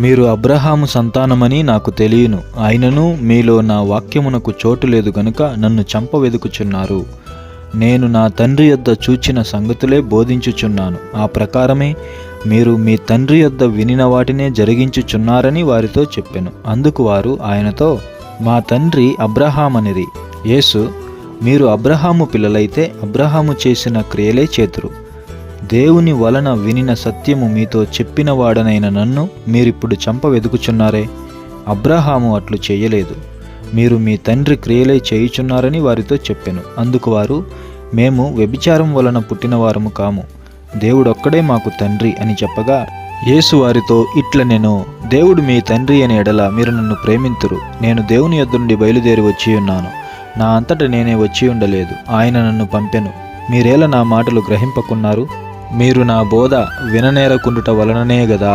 మీరు అబ్రహాము సంతానమని నాకు తెలియను, అయినను మీలో నా వాక్యమునకు చోటు లేదు గనుక నన్ను చంపవెదుకుచున్నారు. నేను నా తండ్రి యొద్ద చూచిన సంగతులే బోధించుచున్నాను. ఆ ప్రకారమే మీరు మీ తండ్రి యొద్ద వినిన వాటినే జరిగించుచున్నారని వారితో చెప్పెను. అందుకు వారు ఆయనతో, మా తండ్రి అబ్రహామనిరి. యేసు, మీరు అబ్రహాము పిల్లలైతే అబ్రహాము చేసిన క్రియలే చేతురు. దేవుని వలన వినిన సత్యము మీతో చెప్పిన వాడనైన నన్ను మీరిప్పుడు చంపవెదుకుచున్నారే. అబ్రహాము అట్లు చేయలేదు, మీరు మీ తండ్రి క్రియలే చేయుచున్నారని వారితో చెప్పెను. అందుకు వారు, మేము వ్యభిచారం వలన పుట్టినవారము కాము, దేవుడొక్కడే మాకు తండ్రి అని చెప్పగా, యేసు వారితో ఇట్లనెను, దేవుడు మీ తండ్రి అనే ఎడల మీరు నన్ను ప్రేమింతురు. నేను దేవుని యొద్ద నుండి బయలుదేరి వచ్చియున్నాను, నా అంతట నేనే వచ్చి ఉండలేదు, ఆయన నన్ను పంపెను. మీరేలా నా మాటలు గ్రహింపకున్నారు? మీరు నా బోధ విననేరకుండుట వలననే గదా.